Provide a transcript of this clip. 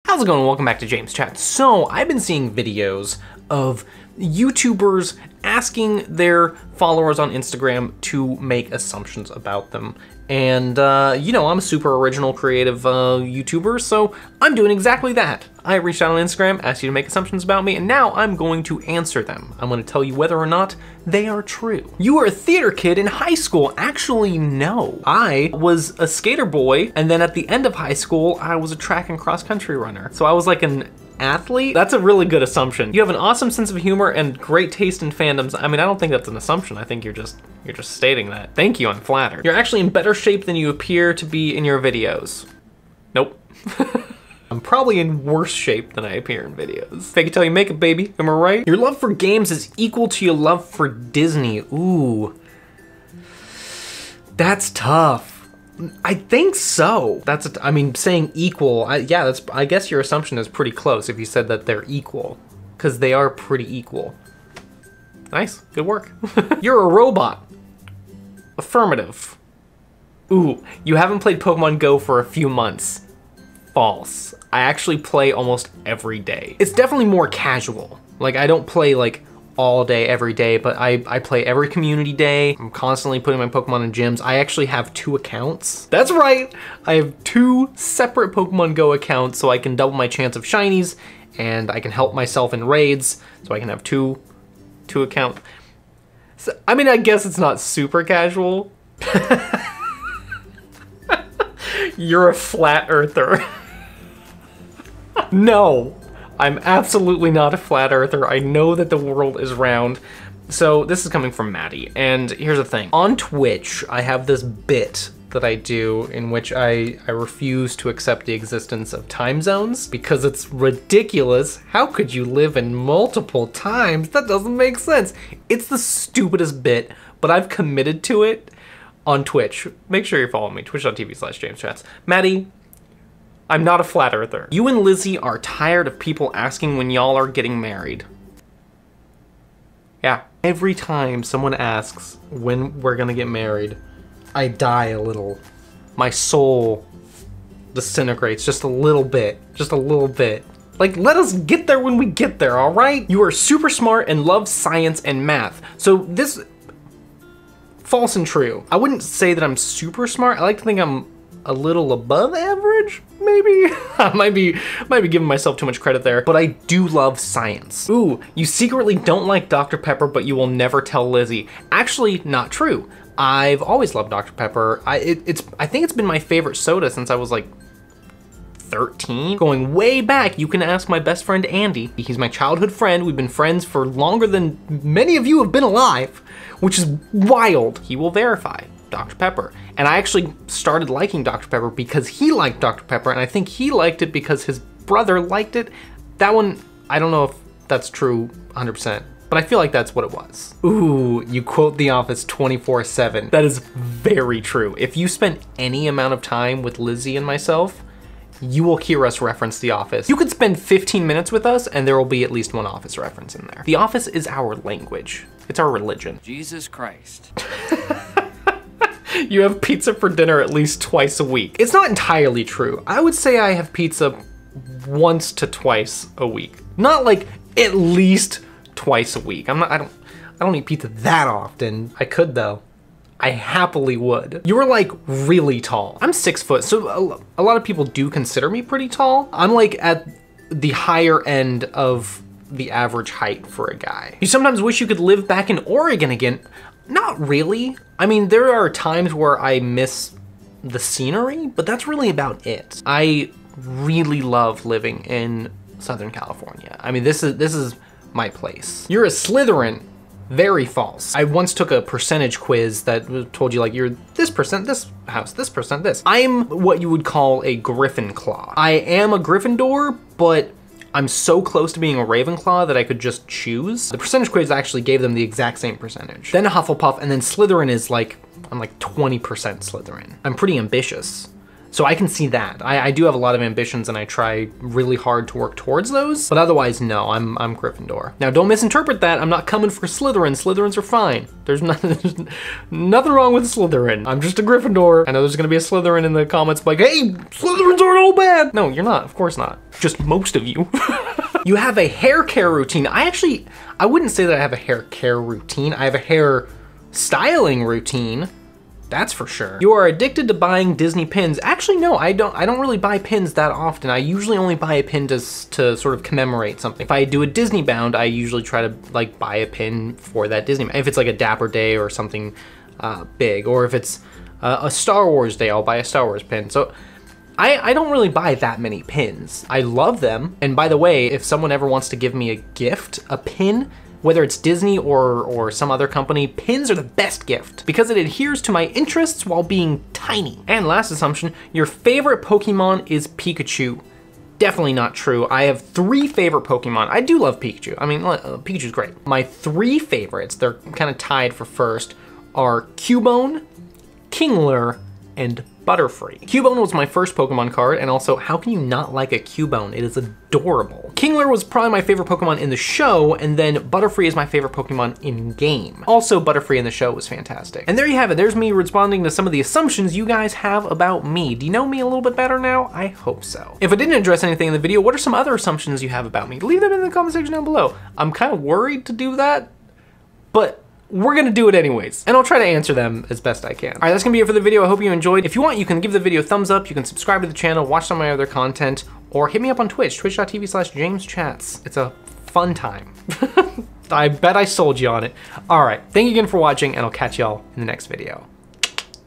How's it going? Welcome back to JamesChats. So I've been seeing videos of YouTubers asking their followers on Instagram to make assumptions about them. And, you know, I'm a super original, creative YouTuber, so I'm doing exactly that. I reached out on Instagram, asked you to make assumptions about me, and now I'm going to answer them. I'm going to tell you whether or not they are true. You were a theater kid in high school. Actually, no. I was a skater boy, and then at the end of high school, I was a track and cross country runner. So I was like an athlete? That's a really good assumption. You have an awesome sense of humor and great taste in fandoms. I mean, I don't think that's an assumption. I think you're just stating that. Thank you, I'm flattered. You're actually in better shape than you appear to be in your videos. Nope. I'm probably in worse shape than I appear in videos. Fake it till you make it, baby. Am I right? Your love for games is equal to your love for Disney. Ooh. That's tough. I think so. I mean, saying equal, I guess your assumption is pretty close if you said that they're equal, because they are pretty equal. Nice, good work. You're a robot. Affirmative. Ooh, you haven't played Pokemon Go for a few months. False. I actually play almost every day. It's definitely more casual. Like, I don't play like all day, every day, but I play every community day. I'm constantly putting my Pokemon in gyms. I actually have 2 accounts. That's right, I have 2 separate Pokemon Go accounts so I can double my chance of shinies, and I can help myself in raids, so I can have two accounts. So, I mean, I guess it's not super casual. You're a flat earther. No. I'm absolutely not a flat earther. I know that the world is round. So this is coming from Maddie, and here's the thing. On Twitch, I have this bit that I do in which I refuse to accept the existence of time zones because it's ridiculous. How could you live in multiple times? That doesn't make sense. It's the stupidest bit, but I've committed to it on Twitch. Make sure you're following me, twitch.tv/JamesChats. Maddie, I'm not a flat earther. You and Lizzie are tired of people asking when y'all are getting married. Yeah. Every time someone asks when we're gonna get married, I die a little. My soul disintegrates just a little bit. Just a little bit. Like, let us get there when we get there, all right? You are super smart and love science and math. So this, false and true. I wouldn't say that I'm super smart. I like to think I'm a little above average, maybe? I might be giving myself too much credit there, but I do love science. Ooh, you secretly don't like Dr. Pepper, but you will never tell Lizzie. Actually, not true. I've always loved Dr. Pepper. I think it's been my favorite soda since I was like 13. Going way back, you can ask my best friend Andy. He's my childhood friend. We've been friends for longer than many of you have been alive, which is wild. He will verify. Dr. Pepper. And I actually started liking Dr. Pepper because he liked Dr. Pepper, and I think he liked it because his brother liked it. That one, I don't know if that's true 100%, but I feel like that's what it was. Ooh, you quote The Office 24/7. That is very true. If you spend any amount of time with Lizzie and myself, you will hear us reference The Office. You could spend 15 minutes with us and there will be at least one Office reference in there. The Office is our language. It's our religion. Jesus Christ. You have pizza for dinner at least twice a week. It's not entirely true. I would say I have pizza once to twice a week. Not like at least twice a week. I don't eat pizza that often. I could though. I happily would. You were like really tall. I'm 6 foot, so a lot of people do consider me pretty tall. I'm like at the higher end of the average height for a guy. You sometimes wish you could live back in Oregon again. Not really. I mean, there are times where I miss the scenery, but that's really about it. I really love living in Southern California. I mean, this is my place. You're a Slytherin. Very false. I once took a percentage quiz that told you like you're this percent this house, this percent this. I'm what you would call a Gryffindor. I am a Gryffindor, but I'm so close to being a Ravenclaw that I could just choose. The percentage quiz actually gave them the exact same percentage. Then a Hufflepuff, and then Slytherin is like, I'm like 20% Slytherin. I'm pretty ambitious. So I can see that. I do have a lot of ambitions and I try really hard to work towards those, but otherwise, no, I'm Gryffindor. Now, don't misinterpret that. I'm not coming for Slytherin. Slytherins are fine. There's nothing wrong with Slytherin. I'm just a Gryffindor. I know there's gonna be a Slytherin in the comments like, hey, Slytherins aren't all bad. No, you're not, of course not. Just most of you. You have a hair care routine. I wouldn't say that I have a hair care routine. I have a hair styling routine. That's for sure. You are addicted to buying Disney pins. Actually, no, I don't really buy pins that often. I usually only buy a pin to sort of commemorate something. If I do a Disney bound, I usually try to like buy a pin for that Disney. If it's like a Dapper Day or something big, or if it's a Star Wars Day, I'll buy a Star Wars pin. So I don't really buy that many pins. I love them. And by the way, if someone ever wants to give me a gift, a pin, whether it's Disney or some other company, pins are the best gift because it adheres to my interests while being tiny. And last assumption, your favorite Pokemon is Pikachu. Definitely not true. I have 3 favorite Pokemon. I do love Pikachu. I mean, Pikachu's great. My 3 favorites, they're kind of tied for first, are Cubone, Kingler, and Butterfree. Cubone was my first Pokemon card, and also, how can you not like a Cubone? It is adorable. Kingler was probably my favorite Pokemon in the show, and then Butterfree is my favorite Pokemon in game. Also, Butterfree in the show was fantastic. And there you have it. There's me responding to some of the assumptions you guys have about me. Do you know me a little bit better now? I hope so. If I didn't address anything in the video, what are some other assumptions you have about me? Leave them in the comment section down below. I'm kind of worried to do that, but we're gonna do it anyways, and I'll try to answer them as best I can. All right, that's gonna be it for the video. I hope you enjoyed. If you want, you can give the video a thumbs up, you can subscribe to the channel, watch some of my other content, or hit me up on Twitch, twitch.tv/JamesChats. It's a fun time. I bet I sold you on it. All right, thank you again for watching, and I'll catch y'all in the next video.